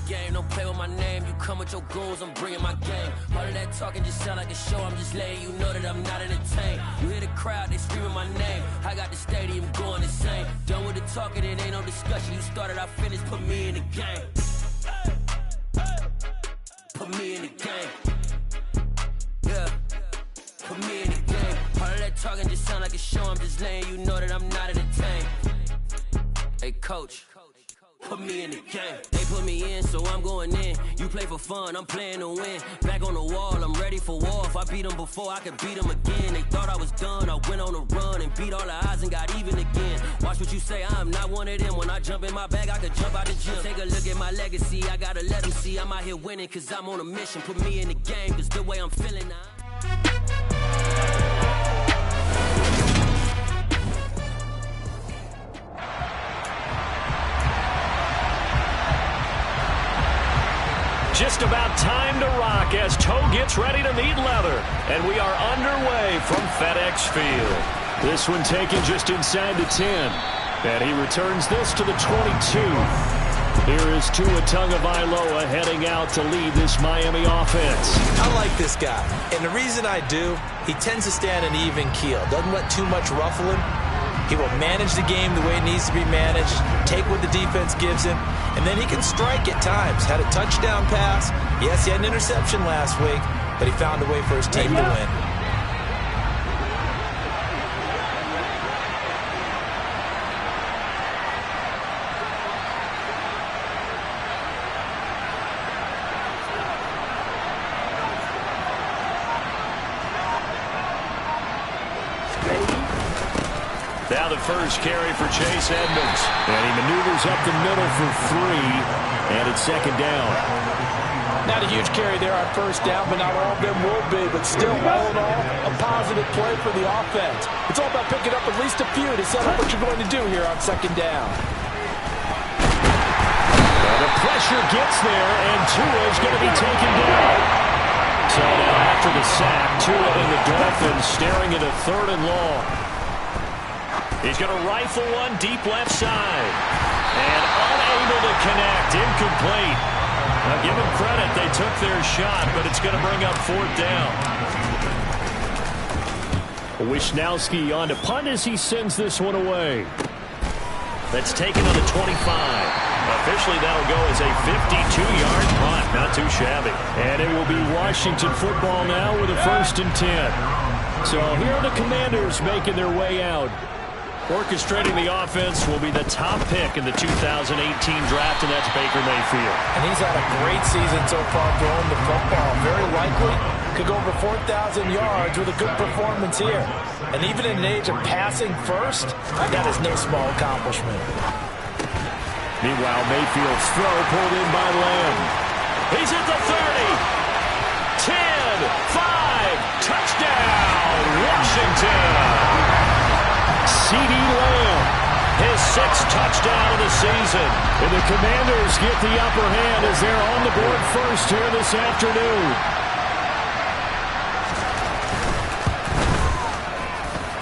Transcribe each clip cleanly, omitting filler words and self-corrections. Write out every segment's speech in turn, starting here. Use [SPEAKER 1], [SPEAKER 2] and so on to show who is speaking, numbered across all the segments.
[SPEAKER 1] game. Don't play with my name. You come with your goons, I'm bringing my game. All of that talking just sound like a show. I'm just letting you know that I'm not entertained. You hear the crowd, they screaming my name. I got the stadium going insane. Done with the talking, it ain't no discussion. You started, I finished, put me in the game. Put me in the game. Yeah. Put me in the game. All of that talking just sound like a show. I'm just letting you know that I'm not entertained. Hey, coach. Put me in the game. They put me in, so I'm going in. You play for fun, I'm playing to win. Back on the wall, I'm ready for war. If I beat them before, I could beat them again. They thought I was done, I went on a run and beat all the odds and got even again. Watch what you say, I'm not one of them. When I jump in my bag, I could jump out the gym. Take a look at my legacy, I gotta let them see I'm out here winning, cause I'm on a mission. Put me in the game, cause the way I'm feeling now.
[SPEAKER 2] Just about time to rock as Toe gets ready to meet leather. And we are underway from FedEx Field. This one taken just inside the 10. And he returns this to the 22. Here is Tua Tagovailoa heading out to lead this Miami offense.
[SPEAKER 3] I like this guy. And the reason I do, he tends to stand an even keel. Doesn't let too much ruffle him. He will manage the game the way it needs to be managed, take what the defense gives him, and then he can strike at times. Had a touchdown pass. Yes, he had an interception last week, but he found a way for his team to win.
[SPEAKER 2] Now the first carry for Chase Edmonds. And he maneuvers up the middle for 3. And it's second down.
[SPEAKER 4] Not a huge carry there on first down, but not all of them will be. But still, all in all, a positive play for the offense. It's all about picking up at least a few to set up what you're going to do here on second down.
[SPEAKER 2] Well, the pressure gets there, and Tua's going to be taken down. So now after the sack, Tua and the Dolphins staring at a 3rd and long. He's going to rifle one deep left side. And unable to connect. Incomplete. Now give them credit. They took their shot, but it's going to bring up 4th down. Wisnowski on to punt as he sends this one away. That's taken on the 25. Officially, that'll go as a 52-yard punt. Not too shabby. And it will be Washington football now with a 1st and 10. So here are the Commanders making their way out. Orchestrating the offense will be the top pick in the 2018 draft, and that's Baker Mayfield.
[SPEAKER 4] And he's had a great season so far throwing the football. Very likely could go over 4,000 yards with a good performance here. And even in an age of passing first, that is no small accomplishment.
[SPEAKER 2] Meanwhile, Mayfield's throw pulled in by Lamb. He's at the 30. 10, 5, touchdown, Washington. CeeDee Lamb, his 6th touchdown of the season. And the Commanders get the upper hand as they're on the board first here this afternoon.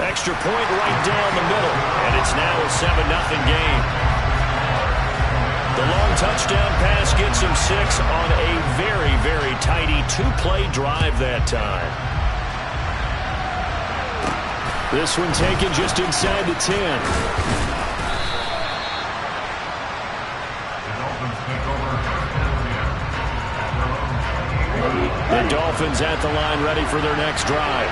[SPEAKER 2] Extra point right down the middle, and it's now a 7-0 game. The long touchdown pass gets him 6 on a very, very tidy 2-play drive that time. This one taken just inside the 10. The Dolphins at the line ready for their next drive.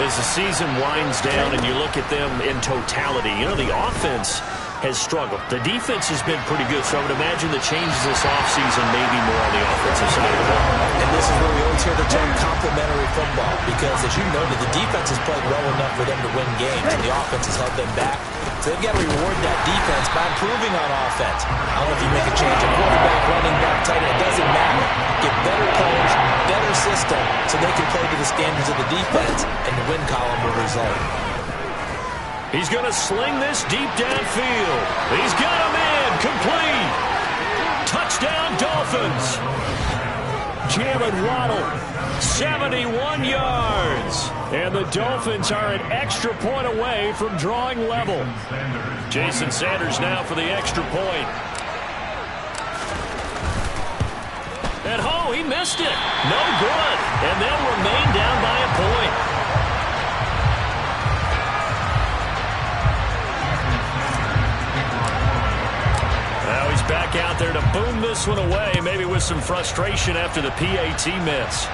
[SPEAKER 2] As the season winds down and you look at them in totality, you know, the offense has struggled. The defense has been pretty good, so I would imagine the changes this offseason may be more on the offensive side of the ball.
[SPEAKER 3] And this is where we always hear the term complementary football, because as you noted, the defense has played well enough for them to win games, and the offense has held them back. So they've got to reward that defense by improving on offense. I don't know if you make a change at quarterback, running back, tight end, it doesn't matter. Get better players, better system, so they can play to the standards of the defense, and the win column will result.
[SPEAKER 2] He's going to sling this deep downfield. He's got him in. Complete. Touchdown, Dolphins. Jalen Waddle, 71 yards. And the Dolphins are an extra point away from drawing level. Jason Sanders now for the extra point. Oh, he missed it. No good. And they'll remain down by a point. Now he's back out there to boom this one away, maybe with some frustration after the PAT miss.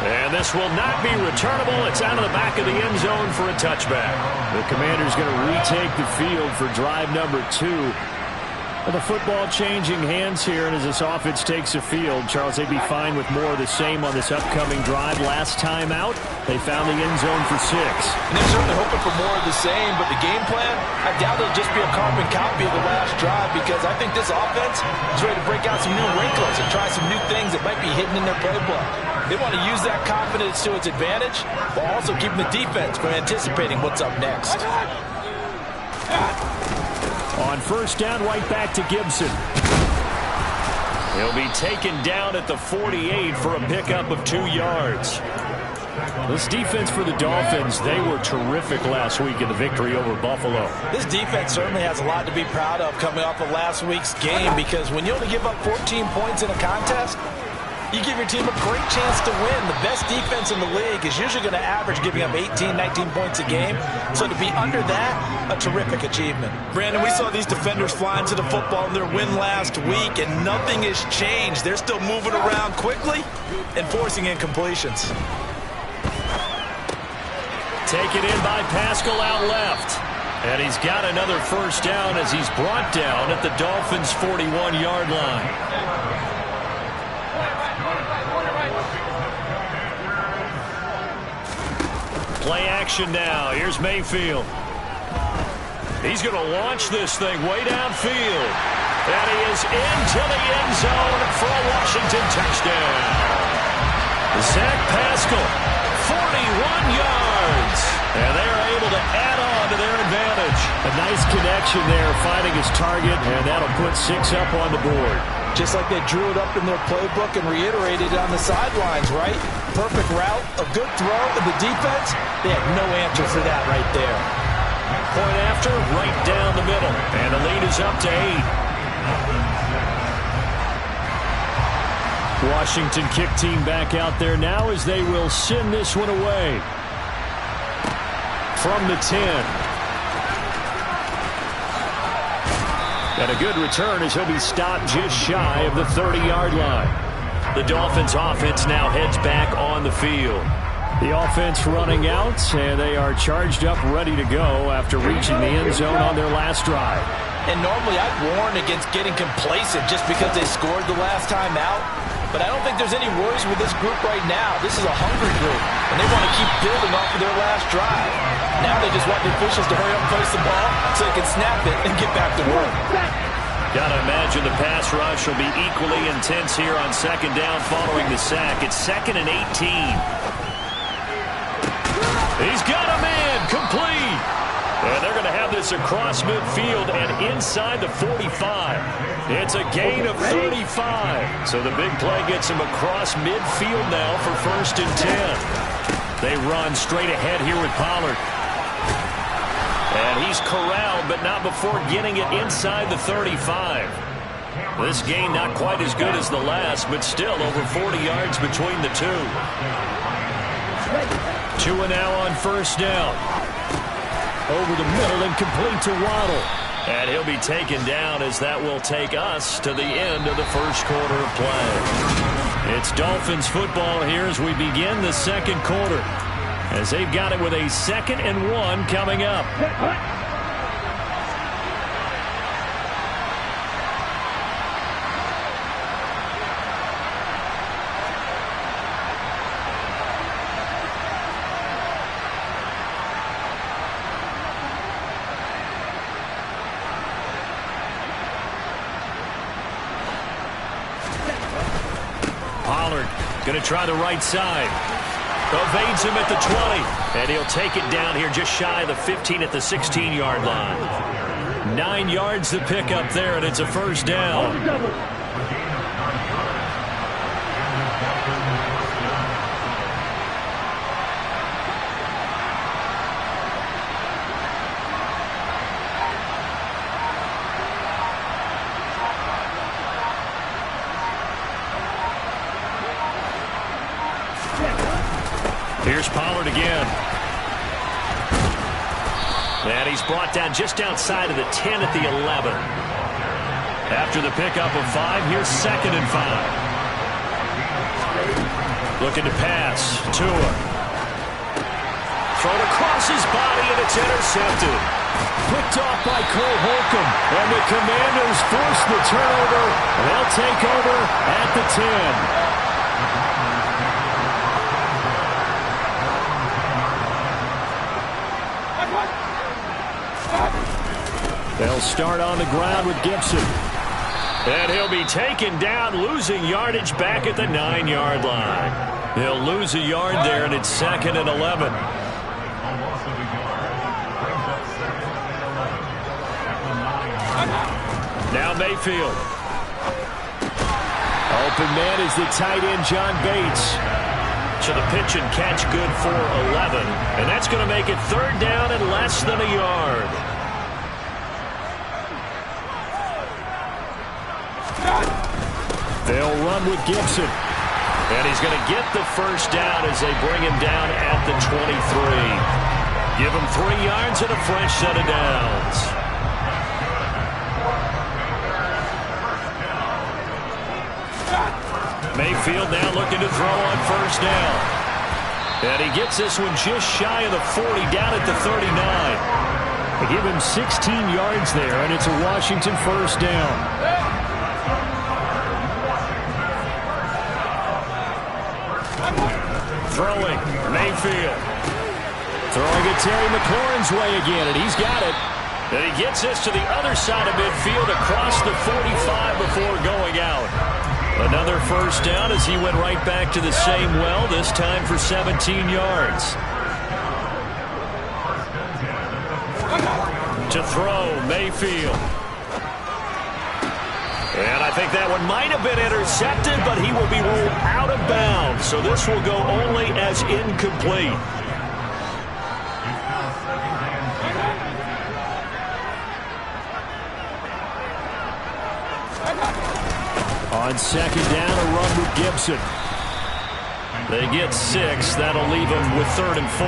[SPEAKER 2] And this will not be returnable. It's out of the back of the end zone for a touchback. The Commanders going to retake the field for drive number 2. And the football changing hands here, and as this offense takes the field, Charles, they'd be fine with more of the same on this upcoming drive. Last time out, they found the end zone for 6.
[SPEAKER 4] And they're certainly hoping for more of the same, but the game plan, I doubt it'll just be a carbon copy of the last drive, because I think this offense is ready to break out some new wrinkles and try some new things that might be hidden in their playbook. They want to use that confidence to its advantage, while also keeping the defense from anticipating what's up next.
[SPEAKER 2] On first down, right back to Gibson. He'll be taken down at the 48 for a pickup of 2 yards. This defense for the Dolphins, they were terrific last week in the victory over Buffalo.
[SPEAKER 4] This defense certainly has a lot to be proud of coming off of last week's game, because when you only give up 14 points in a contest, you give your team a great chance to win. The best defense in the league is usually going to average giving up 18, 19 points a game. So to be under that, a terrific achievement. Brandon, we saw these defenders flying to the football in their win last week, and nothing has changed. They're still moving around quickly and forcing incompletions.
[SPEAKER 2] Taken in by Pascal out left. And he's got another first down as he's brought down at the Dolphins' 41-yard line. Play action now. Here's Mayfield. He's going to launch this thing way downfield. And he is into the end zone for a Washington touchdown. Zach Pascal, 41 yards. And they are able to add on to their advantage. A nice connection there, finding his target, and that'll put 6 up on the board.
[SPEAKER 4] Just like they drew it up in their playbook and reiterated it on the sidelines, right? Perfect route, a good throw, and the defense, they had no answer for that right there.
[SPEAKER 2] Point after, right down the middle. And the lead is up to 8. Washington kick team back out there now as they will send this one away. From the 10. And a good return as he'll be stopped just shy of the 30-yard line. The Dolphins offense now heads back on the field. The offense running out, and they are charged up, ready to go after reaching the end zone on their last drive.
[SPEAKER 4] And normally I'd warn against getting complacent just because they scored the last time out. But I don't think there's any worries with this group right now. This is a hungry group, and they want to keep building off of their last drive. Now they just want the officials to hurry up and place the ball so they can snap it and get back to work.
[SPEAKER 2] Gotta imagine the pass rush will be equally intense here on second down following the sack. It's 2nd and 18. He's got a man, complete. And they're going to have this across midfield and inside the 45. It's a gain of 35. So the big play gets him across midfield now for 1st and 10. They run straight ahead here with Pollard. And he's corralled, but not before getting it inside the 35. This gain not quite as good as the last, but still over 40 yards between the two. Tua now on first down. Over the middle and complete to Waddle. And he'll be taken down as that will take us to the end of the first quarter of play. It's Dolphins football here as we begin the second quarter, as they've got it with a 2nd and 1 coming up. Pollard going to try the right side. Evades him at the 20. And he'll take it down here just shy of the 15 at the 16-yard line. 9 yards to pick up there, and it's a first down. Here's Pollard again. And he's brought down just outside of the 10 at the 11. After the pickup of 5, here's 2nd and 5. Looking to pass. Tua. Thrown across his body, and it's intercepted.
[SPEAKER 5] Picked off by Cole Holcomb. And the Commanders force the turnover. They'll take over at the 10. They'll start on the ground with Gibson.
[SPEAKER 2] And he'll be taken down, losing yardage back at the 9-yard line. He'll lose a yard there, and it's 2nd and 11. Now Mayfield.
[SPEAKER 5] Open man is the tight end, John Bates.
[SPEAKER 2] So the pitch and catch good for 11. And that's going to make it 3rd down and less than a yard.
[SPEAKER 5] They'll run with Gibson.
[SPEAKER 2] And he's going to get the 1st down as they bring him down at the 23. Give him 3 yards and a fresh set of downs. Mayfield now looking to throw on 1st down. And he gets this one just shy of the 40, down at the 39.
[SPEAKER 5] They give him 16 yards there, and it's a Washington 1st down.
[SPEAKER 2] Throwing, Mayfield.
[SPEAKER 5] Throwing it Terry McLaurin's way again, and he's got it.
[SPEAKER 2] And he gets this to the other side of midfield across the 45 before going out. Another 1st down as he went right back to the same well, this time for 17 yards. To throw, Mayfield. And I think that one might have been intercepted, but he will be ruled out of bounds. So this will go only as incomplete.
[SPEAKER 5] On 2nd down, a run with Gibson.
[SPEAKER 2] They get 6. That'll leave them with 3rd and 4.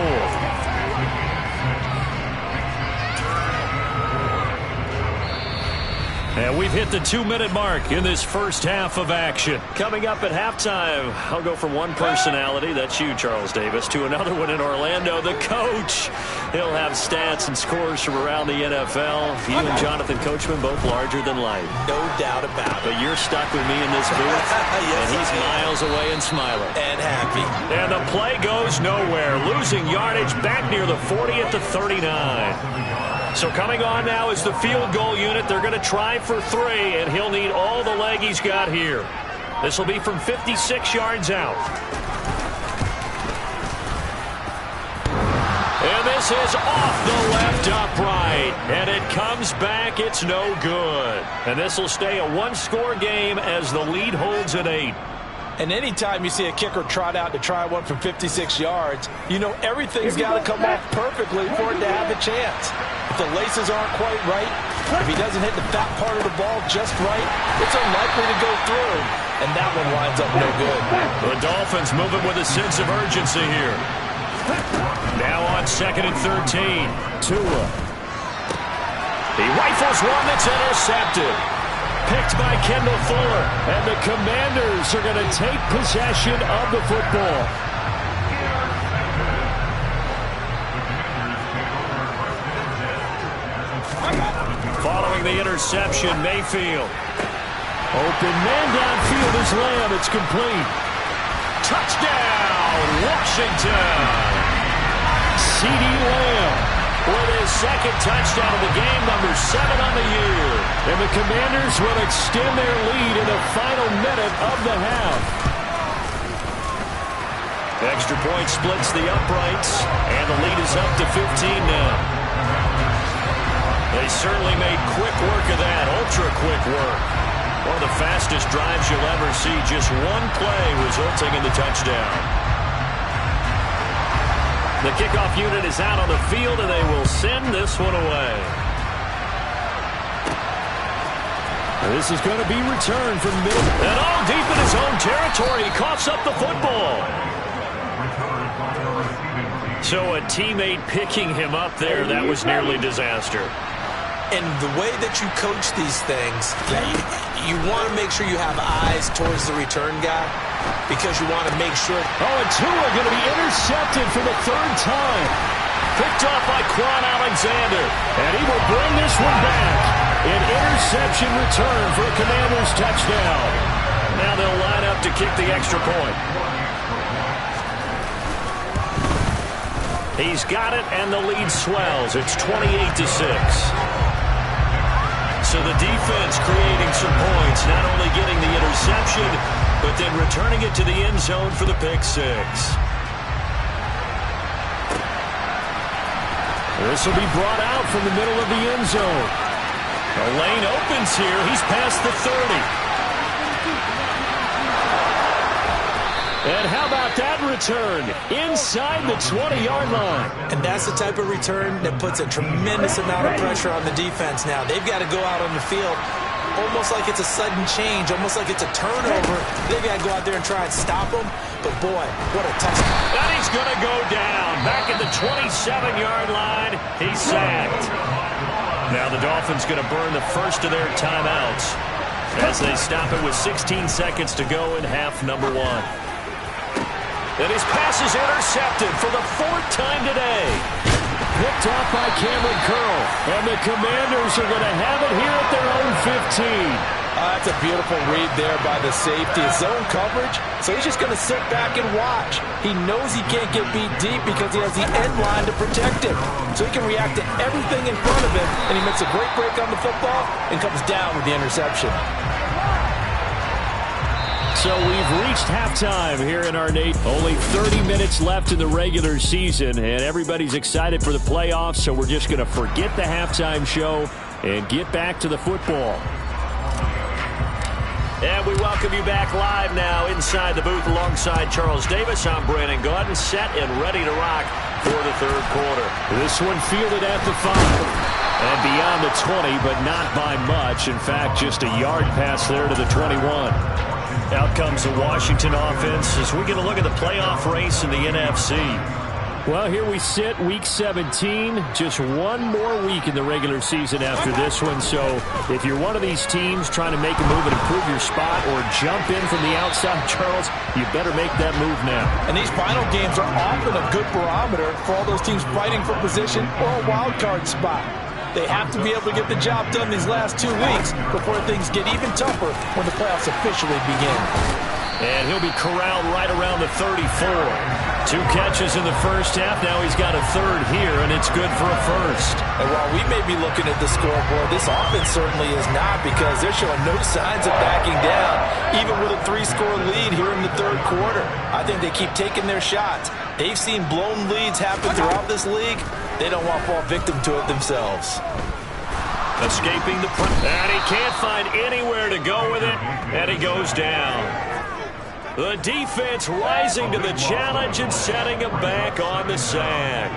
[SPEAKER 2] And we've hit the 2-minute mark in this first half of action. Coming up at halftime, I'll go from one personality, that's you, Charles Davis, to another one in Orlando, the coach. He'll have stats and scores from around the NFL. You and Jonathan Coachman both larger than life.
[SPEAKER 3] No doubt about it.
[SPEAKER 2] But you're stuck with me in this booth,
[SPEAKER 3] yes,
[SPEAKER 2] and he's miles away and smiling.
[SPEAKER 3] And happy.
[SPEAKER 2] And the play goes nowhere, losing yardage back near the 40 at the 39. So coming on now is the field goal unit. They're going to try for 3, and he'll need all the leg he's got here. This will be from 56 yards out. And this is off the left upright. And it comes back. It's no good. And this will stay a 1-score game as the lead holds at 8.
[SPEAKER 4] And anytime you see a kicker trot out to try one from 56 yards, you know everything's got to come off perfectly for it to have a chance. If the laces aren't quite right, if he doesn't hit the fat part of the ball just right, it's unlikely to go through. And that one winds up no good.
[SPEAKER 2] The Dolphins moving with a sense of urgency here. Now on 2nd and 13.
[SPEAKER 5] Tua.
[SPEAKER 2] He rifles one that's intercepted. Picked by Kendall Fuller.
[SPEAKER 5] And the Commanders are going to take possession of the football.
[SPEAKER 2] Following the interception, Mayfield.
[SPEAKER 5] Open man downfield is Lamb. It's complete.
[SPEAKER 2] Touchdown, Washington.
[SPEAKER 5] CeeDee Lamb
[SPEAKER 2] with his 2nd touchdown of the game, number 7 on the year.
[SPEAKER 5] And the Commanders will extend their lead in the final minute of the half.
[SPEAKER 2] Extra point splits the uprights, and the lead is up to 15 now. They certainly made quick work of that, ultra-quick work. One of the fastest drives you'll ever see, just one play resulting in the touchdown. The kickoff unit is out on the field, and they will send this one away.
[SPEAKER 5] This is going to be returned from middle.
[SPEAKER 2] And all deep in his own territory, he coughs up the football. So a teammate picking him up there, that was nearly disaster.
[SPEAKER 3] And the way that you coach these things, you want to make sure you have eyes towards the return guy because you want to make sure.
[SPEAKER 5] Oh, and Tua going to be intercepted for the third time.
[SPEAKER 2] Picked off by Quan Alexander.
[SPEAKER 5] And he will bring this one back. An interception return for a Commanders touchdown.
[SPEAKER 2] Now they'll line up to kick the extra point. He's got it, and the lead swells. It's 28-6. So the defense creating some points, not only getting the interception, but then returning it to the end zone for the pick six.
[SPEAKER 5] This will be brought out from the middle of the end zone.
[SPEAKER 2] The lane opens here. He's past the 30.
[SPEAKER 5] And how about that return? Inside the 20-yard line.
[SPEAKER 3] And that's the type of return that puts a tremendous amount of pressure on the defense now. They've got to go out on the field almost like it's a sudden change, almost like it's a turnover. They've got to go out there and try and stop them. But, boy, what a tough.
[SPEAKER 2] And he's going to go down. Back at the 27-yard line. He's sacked. Now the Dolphins going to burn the first of their timeouts as they stop it with 16 seconds to go in half number one. And his pass is intercepted for the fourth time today.
[SPEAKER 5] Picked off by Cameron Curl. And the Commanders are going to have it here at their own 15.
[SPEAKER 4] That's a beautiful read there by the safety. Zone coverage, so he's just going to sit back and watch. He knows he can't get beat deep because he has the end line to protect him. So he can react to everything in front of him, and he makes a great break on the football and comes down with the interception.
[SPEAKER 5] So we've reached halftime here in our Nate. Only 30 minutes left in the regular season, and everybody's excited for the playoffs, so we're just going to forget the halftime show and get back to the football.
[SPEAKER 2] And we welcome you back live now inside the booth alongside Charles Davis. I'm Brandon Gaudin, set and ready to rock for the third quarter.
[SPEAKER 5] This one fielded at the 5 and beyond the 20, but not by much. In fact, just a yard pass there to the 21.
[SPEAKER 2] Out comes the Washington offense as we get a look at the playoff race in the NFC.
[SPEAKER 5] Well, here we sit, week 17. Just one more week in the regular season after this one. So if you're one of these teams trying to make a move and improve your spot or jump in from the outside, Charles, you better make that move now.
[SPEAKER 4] And these final games are often a good barometer for all those teams fighting for position or a wild card spot. They have to be able to get the job done these last 2 weeks before things get even tougher when the playoffs officially begin.
[SPEAKER 2] And he'll be corralled right around the 34. 2 catches in the first half. Now he's got a third here, and it's good for a first.
[SPEAKER 4] And while we may be looking at the scoreboard, this offense certainly is not, because they're showing no signs of backing down, even with a 3-score lead here in the third quarter. I think they keep taking their shots. They've seen blown leads happen throughout this league. They don't want to fall victim to it themselves.
[SPEAKER 2] Escaping the press, and he can't find anywhere to go with it, and he goes down. The defense rising to the challenge and setting him back on the sack.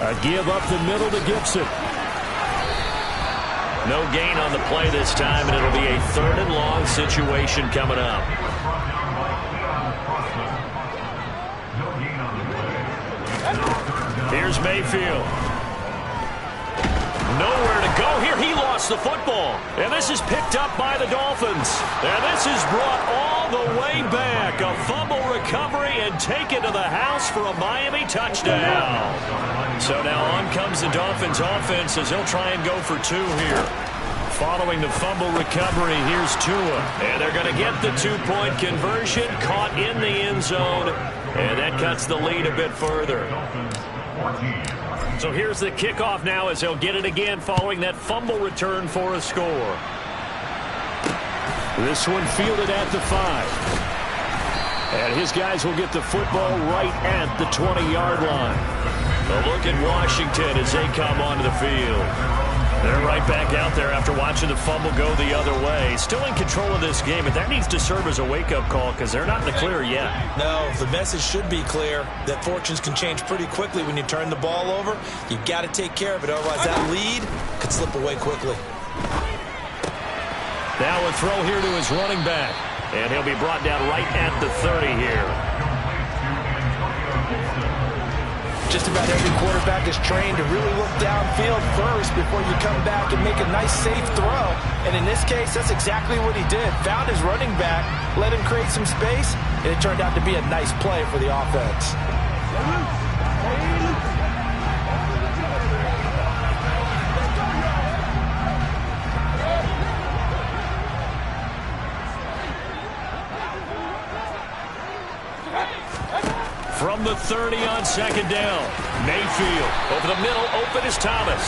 [SPEAKER 5] A give up the middle to Gibson.
[SPEAKER 2] No gain on the play this time, and it'll be a 3rd and long situation coming up. Here's Mayfield. Nowhere to go here. He lost the football. And this is picked up by the Dolphins. And this is brought all the way back. A fumble recovery and taken to the house for a Miami touchdown. So now on comes the Dolphins offense as they'll try and go for 2 here. Following the fumble recovery, here's Tua. And they're going to get the 2-point conversion, caught in the end zone. And that cuts the lead a bit further. So here's the kickoff now as they'll get it again following that fumble return for a score.
[SPEAKER 5] This one fielded at the 5. And his guys will get the football right at the 20-yard line.
[SPEAKER 2] A look at Washington as they come onto the field. They're right back out there after watching the fumble go the other way. Still in control of this game, but that needs to serve as a wake-up call because they're not in the clear yet.
[SPEAKER 3] No, the message should be clear that fortunes can change pretty quickly when you turn the ball over. You've got to take care of it, otherwise that lead could slip away quickly.
[SPEAKER 2] Now a throw here to his running back. And he'll be brought down right at the 30 here.
[SPEAKER 4] Just about every quarterback is trained to really look downfield first before you come back and make a nice, safe throw. And in this case, that's exactly what he did. Found his running back, let him create some space, and it turned out to be a nice play for the offense.
[SPEAKER 2] From the 30 on second down. Mayfield over the middle. Open is Thomas.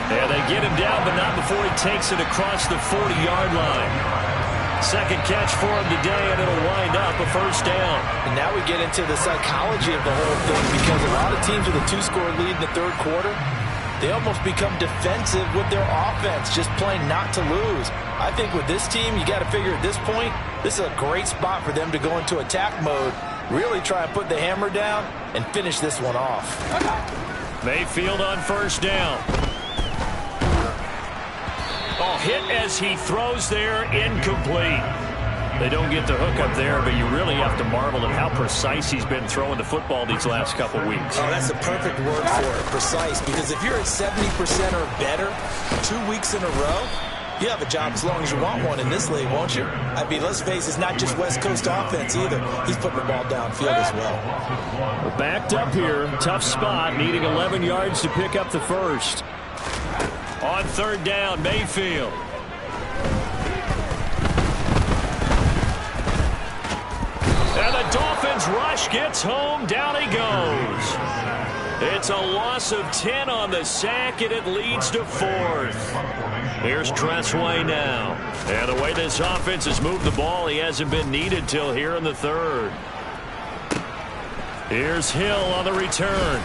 [SPEAKER 2] And they get him down, but not before he takes it across the 40-yard line. Second catch for him today, and it'll wind up a first down.
[SPEAKER 4] And now we get into the psychology of the whole thing, because a lot of teams with a 2-score lead in the third quarter, they almost become defensive with their offense, just playing not to lose. I think with this team, you got to figure at this point, this is a great spot for them to go into attack mode, really try and put the hammer down and finish this one off.
[SPEAKER 2] Mayfield on first down. Oh, hit as he throws there, incomplete. They don't get the hook up there, but you really have to marvel at how precise he's been throwing the football these last couple weeks.
[SPEAKER 3] Oh, that's the perfect word for it, precise, because if you're at 70% or better 2 weeks in a row, you have a job as long as you want one in this league, won't you? I mean, let's face it, it's not just West Coast offense either. He's putting the ball downfield as well.
[SPEAKER 2] We're backed up here. Tough spot, needing 11 yards to pick up the first. On third down, Mayfield. And the Dolphins rush gets home. Down he goes. It's a loss of 10 on the sack, and it leads to fourth. Here's Tressway now. And the way this offense has moved the ball, he hasn't been needed till here in the third. Here's Hill on the return.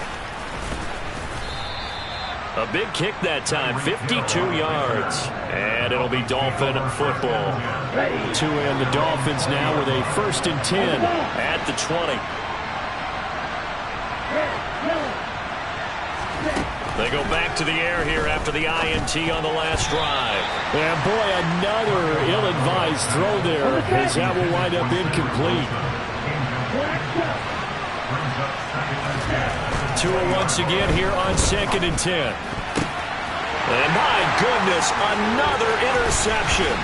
[SPEAKER 2] A big kick that time, 52 yards. And it'll be Dolphin football. To end the Dolphins now with a 1st and 10 at the 20. They go back to the air here after the INT on the last drive.
[SPEAKER 5] And boy, another ill-advised throw there, as that will wind up incomplete.
[SPEAKER 2] Tua once again here on 2nd and 10. And my goodness, another interception.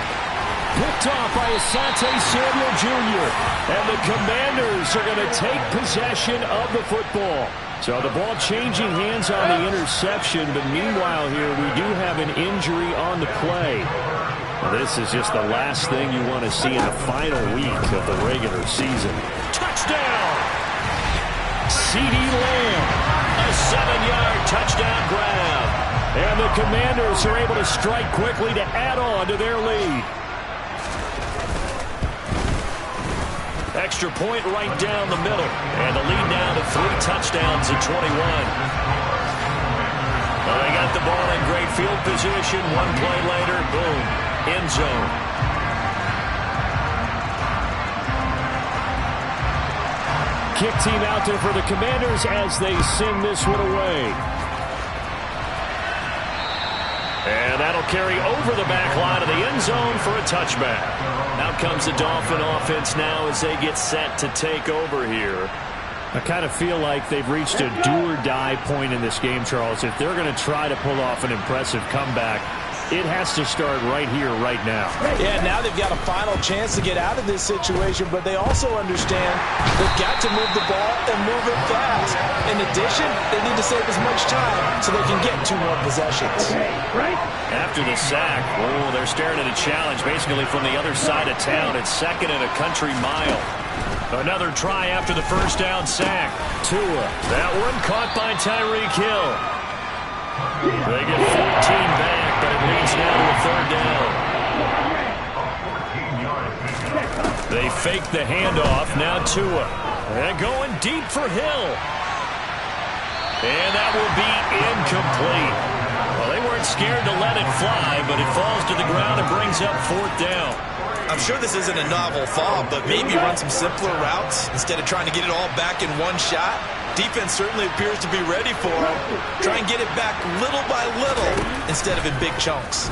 [SPEAKER 5] Picked off by Asante Samuel Jr. And the Commanders are going to take possession of the football. So the ball changing hands on the interception, but meanwhile here we do have an injury on the play. This is just the last thing you want to see in the final week of the regular season.
[SPEAKER 2] Touchdown! CeeDee Lamb, a 7-yard touchdown grab.
[SPEAKER 5] And the Commanders are able to strike quickly to add on to their lead.
[SPEAKER 2] Extra point right down the middle. And the lead now to 3 touchdowns at 21. Well, they got the ball in great field position. One play later, boom, end zone.
[SPEAKER 5] Kick team out there for the Commanders as they send this one away.
[SPEAKER 2] And that'll carry over the back line of the end zone for a touchback. Out comes the Dolphin offense now as they get set to take over here.
[SPEAKER 5] I kind of feel like they've reached a do-or-die point in this game, Charles. If they're going to try to pull off an impressive comeback, it has to start right here, right now.
[SPEAKER 4] Yeah, now they've got a final chance to get out of this situation, but they also understand they've got to move the ball and move it fast. In addition, they need to save as much time so they can get 2 more possessions.
[SPEAKER 2] After the sack, oh, they're staring at a challenge basically from the other side of town. It's 2nd and a country mile. Another try after the first down sack. Tua, that one caught by Tyreek Hill. They get 14 back, but it leads now to a 3rd down. They fake the handoff. Now Tua. And going deep for Hill. And that will be incomplete. Well, they weren't scared to let it fly, but it falls to the ground and brings up 4th down.
[SPEAKER 3] I'm sure this isn't a novel thought, but maybe run some simpler routes instead of trying to get it all back in one shot. Defense certainly appears to be ready for him. Try and get it back little by little instead of in big chunks.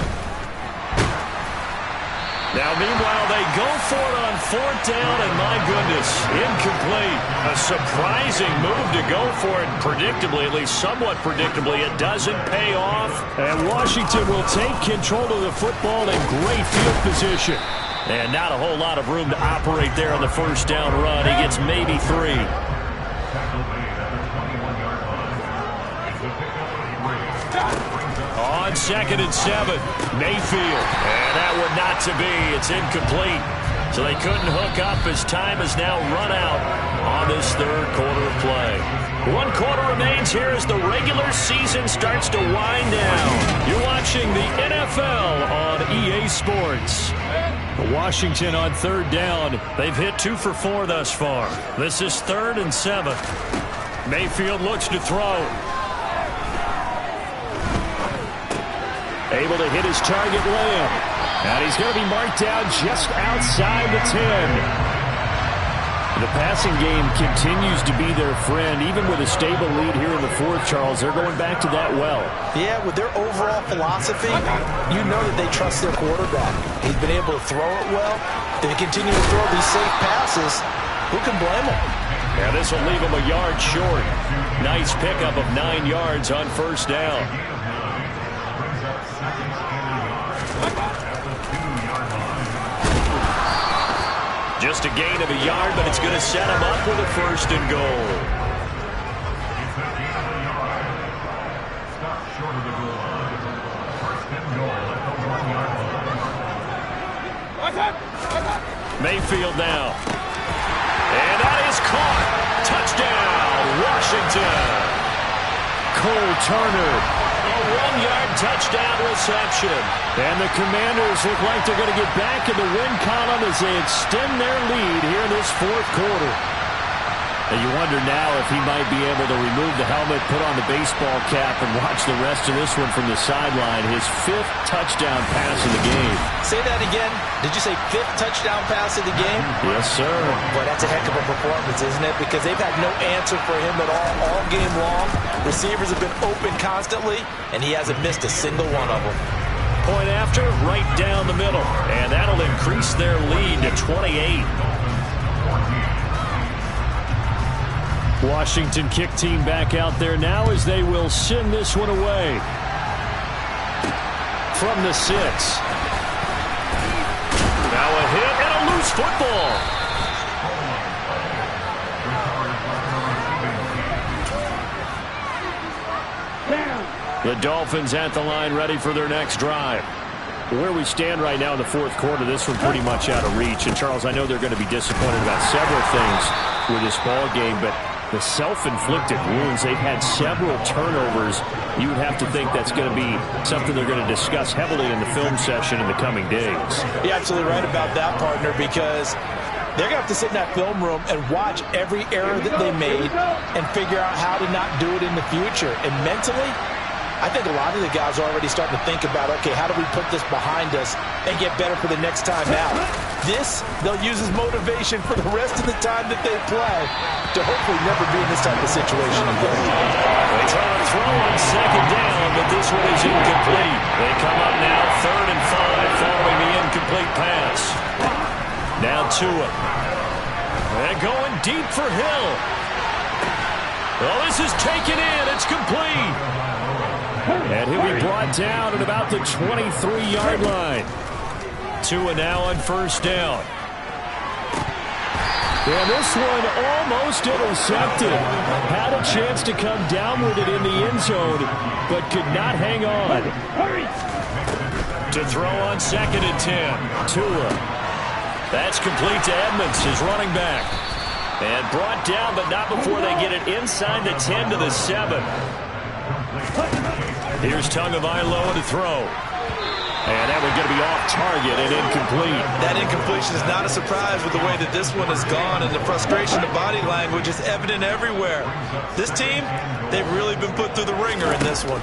[SPEAKER 2] Now, meanwhile, they go for it on 4th down, and my goodness, incomplete. A surprising move to go for it predictably, at least somewhat predictably. It doesn't pay off.
[SPEAKER 5] And Washington will take control of the football in great field position.
[SPEAKER 2] And not a whole lot of room to operate there on the 1st down run. He gets maybe 3. On 2nd and 7, Mayfield. And that one not to be. It's incomplete. So they couldn't hook up as time has now run out on this 3rd quarter of play. 1 quarter remains here as the regular season starts to wind down. You're watching the NFL on EA Sports.
[SPEAKER 5] Washington on 3rd down.
[SPEAKER 2] They've hit 2 for 4 thus far. This is 3rd and 7. Mayfield looks to throw.
[SPEAKER 5] Able to hit his target, Lamb. And he's going to be marked down just outside the 10. The passing game continues to be their friend. Even with a stable lead here in the 4th, Charles, they're going back to that well.
[SPEAKER 4] Yeah, with their overall philosophy, you know that they trust their quarterback. He's been able to throw it well. If they continue to throw these safe passes, who can blame them?
[SPEAKER 2] Yeah, this will leave them a yard short. Nice pickup of 9 yards on 1st down. Just a gain of a yard, but it's going to set him up with a 1st and goal. Mayfield now. And that is caught. Touchdown, Washington.
[SPEAKER 5] Cole Turner.
[SPEAKER 2] A 1-yard touchdown reception.
[SPEAKER 5] And the Commanders look like they're going to get back in the win column as they extend their lead here in this 4th quarter. And you wonder now if he might be able to remove the helmet, put on the baseball cap, and watch the rest of this one from the sideline. His 5th touchdown pass of the game.
[SPEAKER 4] Say that again. Did you say 5th touchdown pass of the game?
[SPEAKER 5] Yes, sir.
[SPEAKER 4] Boy, that's a heck of a performance, isn't it? Because they've had no answer for him at all game long. Receivers have been open constantly, and he hasn't missed a single one of them.
[SPEAKER 2] Point after, right down the middle. And that'll increase their lead to 28.
[SPEAKER 5] Washington kick team back out there now as they will send this one away. From the 6.
[SPEAKER 2] Now a hit and a loose football.
[SPEAKER 5] The Dolphins at the line ready for their next drive. Where we stand right now in the 4th quarter, this one pretty much out of reach. And, Charles, I know they're going to be disappointed about several things with this ball game, but the self-inflicted wounds, they've had several turnovers. You would have to think that's going to be something they're going to discuss heavily in the film session in the coming days.
[SPEAKER 4] You're absolutely right about that, partner, because they're going to have to sit in that film room and watch every error that they made and figure out how to not do it in the future. And mentally, I think a lot of the guys are already starting to think about, okay, how do we put this behind us and get better for the next time out? This, they'll use as motivation for the rest of the time that they play to hopefully never be in this type of situation again.
[SPEAKER 2] They try to throw on 2nd down, but this one is incomplete. They come up now 3rd and 5 following the incomplete pass. Now Tua. They're going deep for Hill. Well, this is taken in. It's complete.
[SPEAKER 5] And he'll be brought down at about the 23-yard line.
[SPEAKER 2] Tua now on 1st down.
[SPEAKER 5] And this one almost intercepted. Had a chance to come down with it in the end zone, but could not hang on.
[SPEAKER 2] To throw on 2nd and 10.
[SPEAKER 5] Tua.
[SPEAKER 2] That's complete to Edmonds, his running back. And brought down, but not before they get it inside the 10 to the 7. Here's Tagovailoa to throw. And that one's going to be off target and incomplete.
[SPEAKER 4] That incompletion is not a surprise with the way that this one has gone, and the frustration of body language is evident everywhere. This team, they've really been put through the ringer in this one.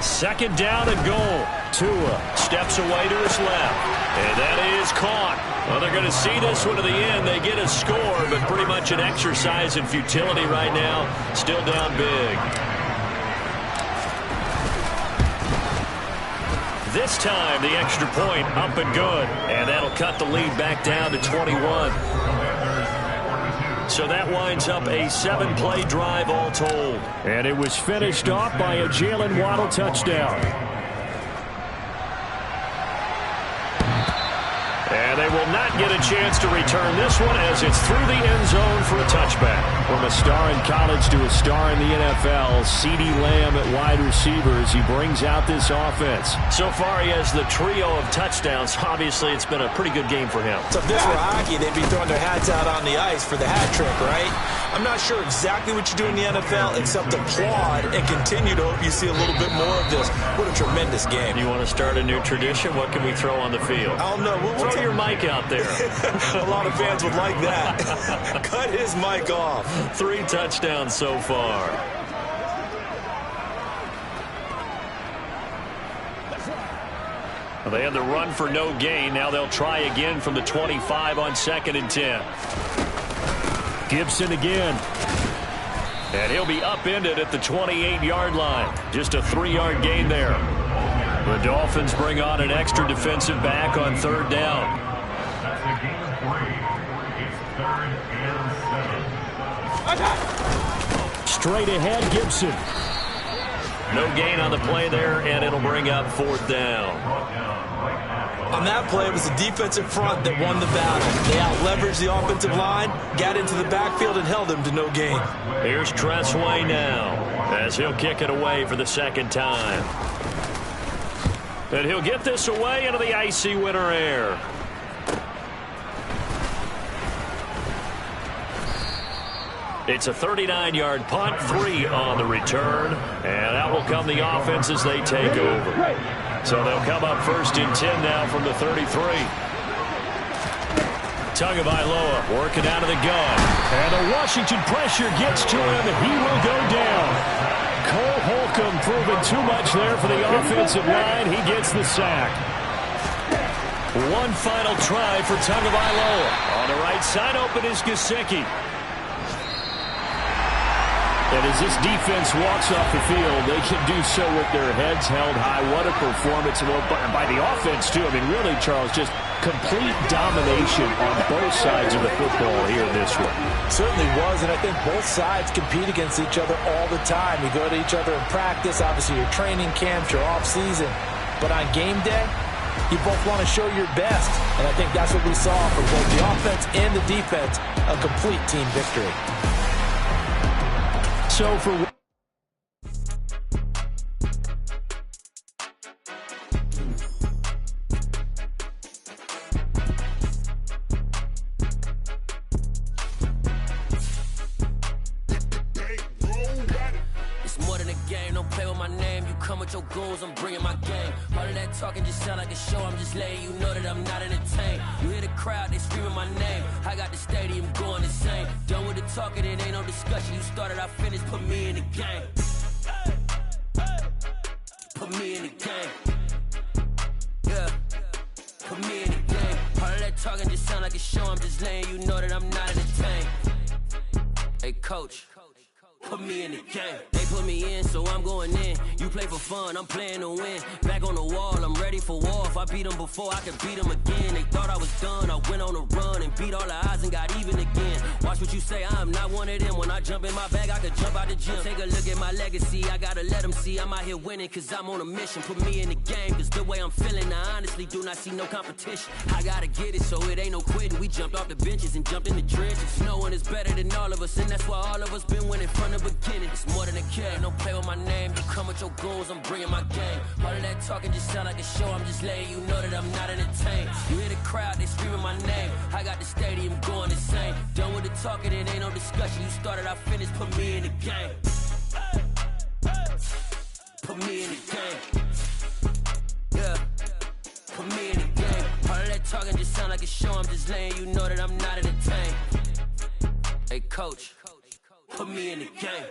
[SPEAKER 2] 2nd down and goal. Tua steps away to his left. And that is caught. Well, they're going to see this one to the end. They get a score, but pretty much an exercise in futility right now. Still down big. This time, the extra point up and good. And that'll cut the lead back down to 21. So that winds up a 7-play drive all told.
[SPEAKER 5] And it was finished off by a Jalen Waddle touchdown. And they will not get a chance to return this one as it's through the end zone for a touchback. From a star in college to a star in the NFL, CeeDee Lamb at wide receiver as he brings out this offense.
[SPEAKER 2] So far, he has the trio of touchdowns. Obviously, it's been a pretty good game for him.
[SPEAKER 3] So if this were hockey, they'd be throwing their hats out on the ice for the hat trick, right? I'm not sure exactly what you do in the NFL except applaud and continue to hope you see a little bit more of this. What a tremendous game.
[SPEAKER 2] You want to start a new tradition? What can we throw on the field?
[SPEAKER 3] I don't know. We'll
[SPEAKER 2] throw your mic out there.
[SPEAKER 3] A lot of fans would like that. Cut his mic off.
[SPEAKER 2] 3 touchdowns so far. Well, they had the run for no gain. Now they'll try again from the 25 on 2nd and 10.
[SPEAKER 5] Gibson again.
[SPEAKER 2] And he'll be upended at the 28-yard line. Just a 3-yard gain there. The Dolphins bring on an extra defensive back on 3rd down.
[SPEAKER 5] Straight ahead, Gibson.
[SPEAKER 2] No gain on the play there, and it'll bring up 4th down.
[SPEAKER 3] On that play, it was the defensive front that won the battle. They out-leveraged the offensive line, got into the backfield, and held them to no gain.
[SPEAKER 2] Here's Tressway now, as he'll kick it away for the 2nd time. And he'll get this away into the icy winter air. It's a 39-yard punt, 3 on the return, and out will come the offense as they take over. So they'll come up 1st and 10 now from the 33. Tagovailoa working out of the gun.
[SPEAKER 5] And the Washington pressure gets to him, and he will go down. Cole Holcomb proving too much there for the offensive line. He gets the sack.
[SPEAKER 2] One final try for Tagovailoa. On the right side open is Gesicki.
[SPEAKER 5] And as this defense walks off the field, they can do so with their heads held high. What a performance by the offense, too. I mean, really, Charles, just complete domination on both sides of the football here in this one.
[SPEAKER 4] Certainly was, and I think both sides compete against each other all the time. You go to each other in practice, obviously your training camps, your off-season. But on game day, you both want to show your best. And I think that's what we saw from both the offense and the defense, a complete team victory.
[SPEAKER 5] So for
[SPEAKER 1] it's more than a game, don't play with my name. You come with your goons, I'm bringing my game. All of that talking just sound like a show. I'm just letting you know that I'm not entertained. You hear the crowd, they screaming my name. I got the stadium going insane. Done with the talking, it ain't no discussion. You started, I finished, put me in the game. Put me in the game. Yeah. Put me in the game. All of that talking just sound like a show. I'm just letting you know that I'm not entertained. Hey, coach. Put me in the game. They put me in, so I'm going in. You play for fun, I'm playing to win. Back on the wall, I'm ready for war. If I beat them before, I could beat them again. They thought I was done, I went on a run and beat all the odds and got even again. Watch what you say, I'm not one of them. When I jump in my bag, I could jump out the gym. Take a look at my legacy, I gotta let them see I'm out here winning, cause I'm on a mission. Put me in the game, cause the way I'm feeling, I honestly do not see no competition. I gotta get it, so it ain't no quitting. We jumped off the benches and jumped in the trenches. No one is better than all of us, and that's why all of us been winning from the beginning. It's more than a game, don't play with my name. You come with your goons, I'm bringing my game. All of that talking just sound like a show. I'm just letting you know that I'm not entertained. You hear the crowd, they screaming my name. I got the stadium going insane. Done with the talking, it ain't no discussion. You started, I finished, put me in the game. Put me in the game. Yeah. Put me in the game. All of that talking just sound like a show. I'm just letting you know that I'm not entertained. Hey, coach. Put me in the game.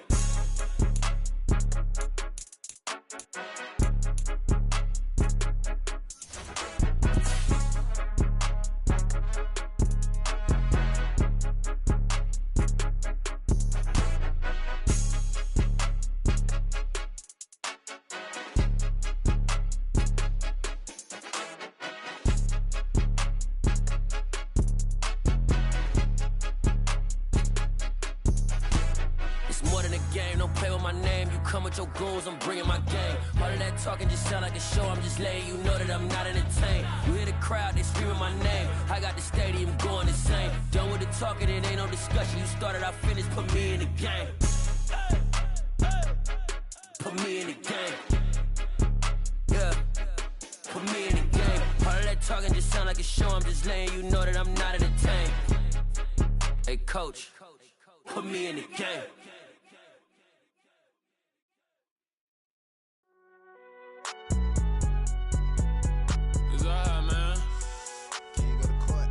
[SPEAKER 1] my name. You come with your goons, I'm bringing my game. All of that talking just sound like a show. I'm just letting you know that I'm not entertained. You hear the crowd, they screaming my name. I got the stadium going insane. Done with the talking, it ain't no discussion. You started, I finished, put me in the game. Put me in the game. Yeah. Put me in the game. All of that talking just sound like a show. I'm just letting you know that I'm not entertained. Hey, coach, put me in the game.
[SPEAKER 6] It's alright, man.
[SPEAKER 7] Can you go to court?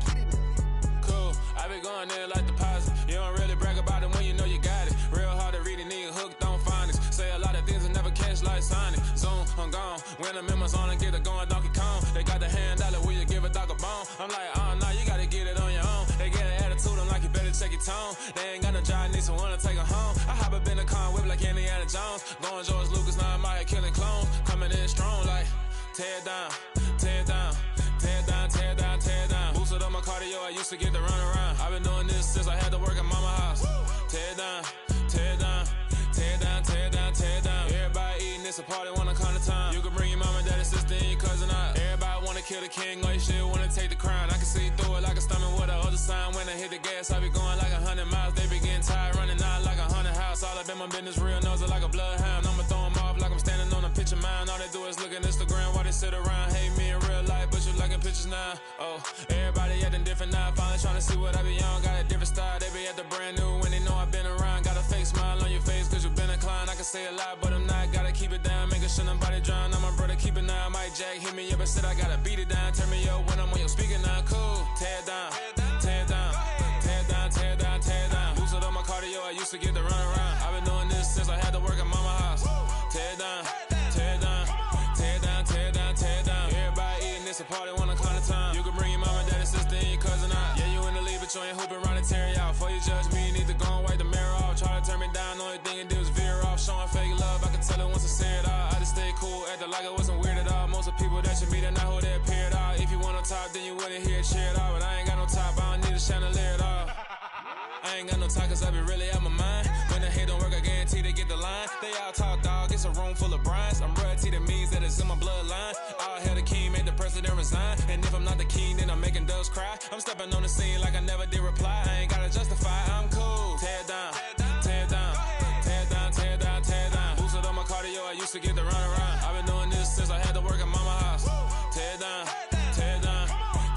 [SPEAKER 7] Get it now.
[SPEAKER 6] Cool. I been going there like deposit. You don't really brag about it when you know you got it. Real hard to read a nigga hooked on phonics. Say a lot of things and never catch like Sonic. Zoom, I'm gone. When I'm in my zone and get it going Donkey Kong. They got the $100, will you give a dog a bone? I'm like, oh no, you gotta get it on your own. They get an attitude, I'm like, you better check your tone. They ain't got no job, need someone to take her home. I hop up in the car, whip like Indiana Jones. Going George Lucas, now I'm out here killing clones. Coming in strong like, tear it down, tear it down. Tear it down, tear it down, tear it down. Boosted up my cardio, I used to get to run around. I've been doing this since I had to work at mama house. Tear it down, tear it down, tear it down, tear it down, tear it down. Everybody eating, it's a party, wanna come to time. You can bring your mama, daddy, sister, and your cousin out. Everybody wanna kill the king, or you shit wanna take the crown. I can see through it like a stomach with a other sign. When I hit the gas, I be going like 100 miles. They be getting tired, running out like 100 house. All up in my business, real nose like a bloodhound. I'ma throw 'em off like I'm standing on a picture mound. All they do is look at Instagram while they sit around. Hate me in real life, but you liking pictures now. Oh, everybody acting different now. Finally trying to see what I be on. Got a different style, they be at the brand new when they know I've been around. Got a fake smile on your face cause you been inclined. I can say a lot, but I'm not. Gotta keep it down, making sure nobody drown. I'm my brother, keep it now. Mike Jack hit me up and said I gotta beat it down. Turn me up when I'm on your speaker now. Cool, tear it down, tear it down, tear it down, tear it down, tear it down. Boosted up my cardio, I used to get to run around. I've been doing this since I had to work at mama house. Tear it down, tear it down, tear it down, tear it down, tear it down. Everybody eating, it's a party, wanna come to time. You can bring your mama, daddy, sister, and your cousin out. Yeah, you in the league, but you ain't hooping around and tear you out. Before you judge me, you need to go and wipe the mirror off. Try to turn me down, only thing you do is veer off. Showing fake love, I can tell it once I say it all. I just stay cool, acting like it wasn't weird at all. Most of the people that you meet are not who they appear at all. If you want on top, then you wouldn't hear it cheer at all. But I ain't got no top, I don't need a chandelier at all. I ain't got no time cause I be really out my mind. When the hate don't work, I guarantee they get the line. They all talk dog, it's a room full of brinds. I'm royalty, that means that it's in my bloodline. All hail the king, made the president resign. And if I'm not the king, then I'm making doves cry. I'm stepping on the scene like I never did reply. I ain't gotta justify, I'm cool. Tear it down, tear it down, tear it down, tear it down, tear it down. Boosted up my cardio, I used to get to run around. I've been doing this since I had to work at mama house. Tear it down, tear it down,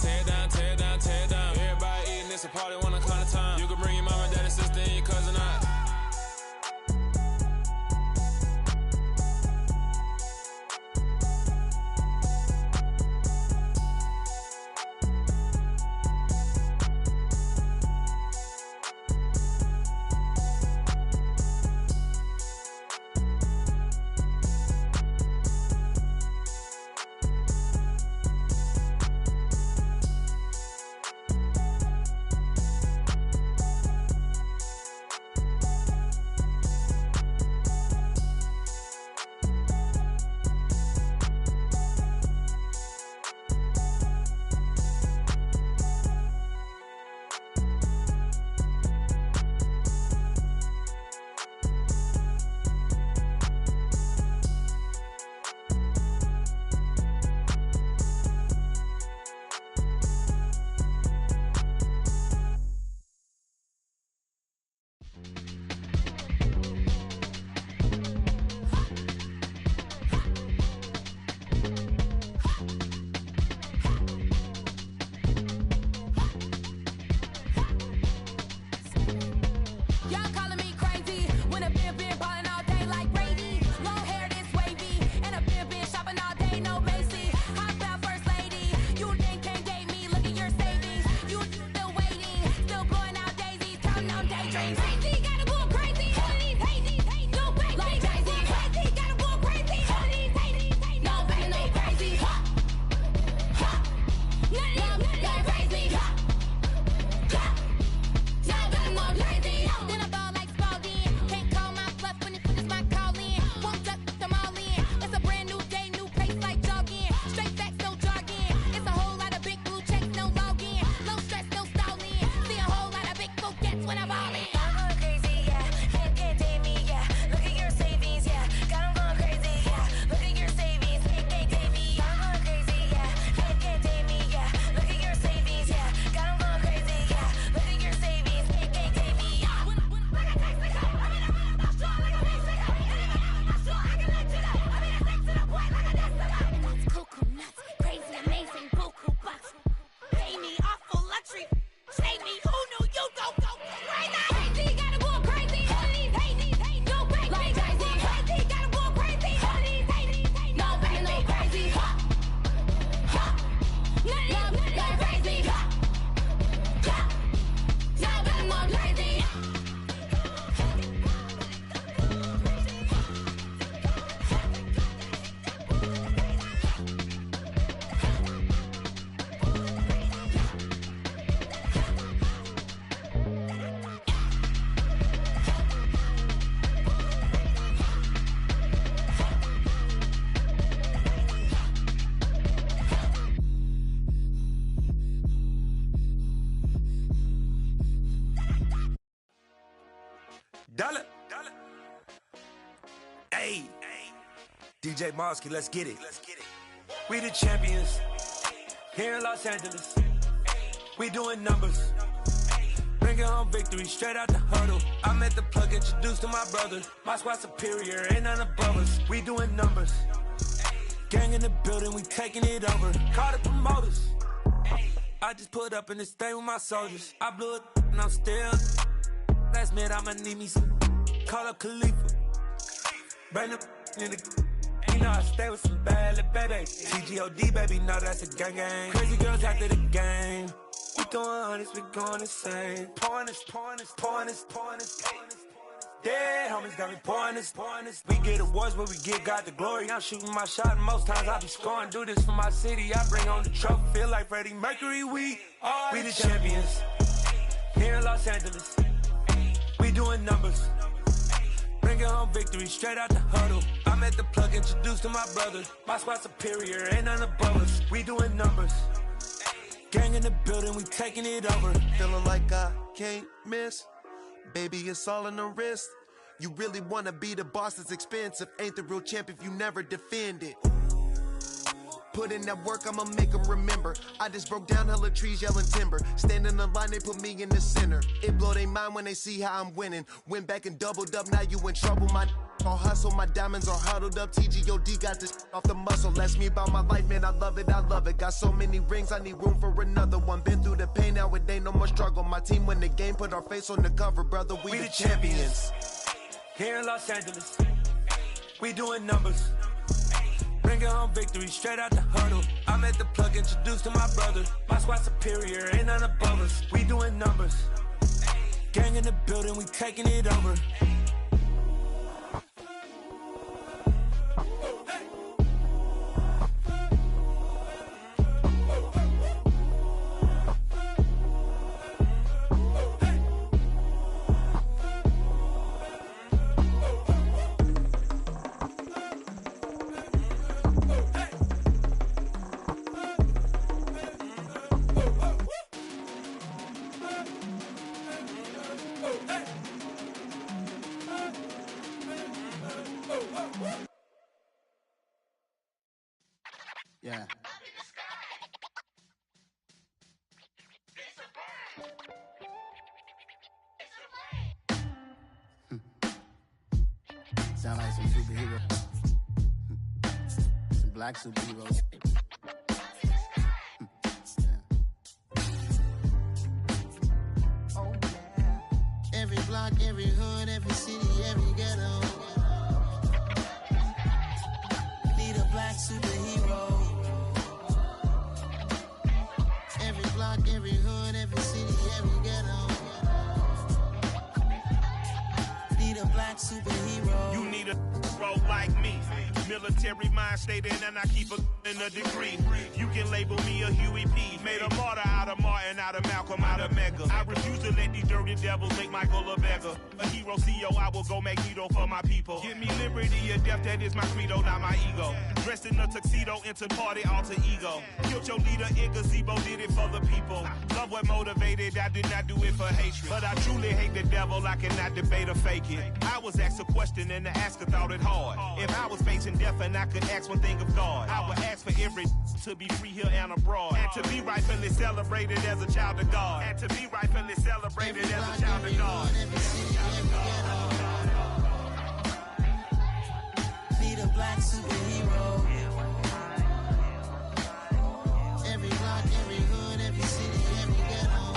[SPEAKER 6] tear it down, tear it down, tear it down. Everybody eating, it's a party, wanna come to time. You can bring your mama, daddy, sister, and your cousin out.
[SPEAKER 8] DJ Mosky, let's get it. We the champions here in Los Angeles. We doing numbers. Bringing home victory straight out the huddle. I met the plug, introduced to my brother. My squad superior, ain't none above us. We doing numbers. Gang in the building, we taking it over. Call the promoters. I just put up in this thing with my soldiers. I blew it and I'm still. Last minute I'ma need me some. Call up Khalifa. Bring the in the. You know I stay with some bad little baby. TGOD baby, no that's a gang gang. Crazy girls after the game. We doing honest, we going insane. Pouring this. Dead homies got me pouring this. We get awards, but we get God the glory. I'm shooting my shot, and most times I be scoring. Do this for my city, I bring on the trophy. Feel like Freddie Mercury, we the champions here in Los Angeles. We doing numbers. Bringing home victory straight out the huddle. I met the plug, introduced to my brother. My squad superior, ain't none above us. We doing numbers. Gang in the building, we taking it over.
[SPEAKER 7] Feeling like I can't miss. Baby, it's all in the wrist. You really wanna be the boss, it's expensive. Ain't the real champ if you never defend it. Put in that work, I'ma make them remember. I just broke down hella trees, yelling timber. Stand in the line, they put me in the center. It blow their mind when they see how I'm winning. Went back and doubled up, now you in trouble. My all hustle, my diamonds are huddled up. TGOD got this off the muscle. Ask me about my life, man, I love it. Got so many rings, I need room for another one. Been through the pain, now it ain't no more struggle. My team win the game, put our face on the cover, brother. We the champions.
[SPEAKER 8] Here in Los Angeles, we doing numbers. Bringing home victory straight out the huddle. I met the plug, introduced to my brother. My squad superior, ain't none above us. We doing numbers. Gang in the building, we taking it over.
[SPEAKER 7] Yeah. Sound like some superheroes. Some black superheroes. Oh, yeah. Every block, every hood, every city, every ghetto. Need a black superhero. Every block, every hood, every city, every ghetto. Need a black superhero.
[SPEAKER 9] You need a bro like me. Military mind stated, and I keep in a degree. You can label me a Huey P. Made a martyr out of Martin, out of Malcolm, out of Mega. I refuse to let these dirty devils make Michael a beggar. A hero CEO, I will go Magneto for my people. Give me liberty or death, that is my credo, not my ego. Dressed in a tuxedo, into party alter ego. Killed your leader in gazebo, did it for the people. Love what motivated, I did not do it for hatred. But I truly hate the devil, I cannot debate or fake it. I was asked a question and the asker thought it hard. If I was facing death and I could ask one thing of God, I would ask for every to be free here and abroad. And to be rightfully celebrated as a child of God. And to be rightfully celebrated as a child of God.
[SPEAKER 7] Need a black superhero. Every block, every hood, every city, every ghetto.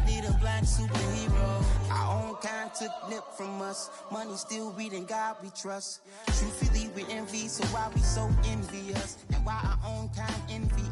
[SPEAKER 7] Need a black superhero. Our own kind took nip from us. Money still reading God we trust. Truthfully we envy, so why we so envious? And why our own kind envy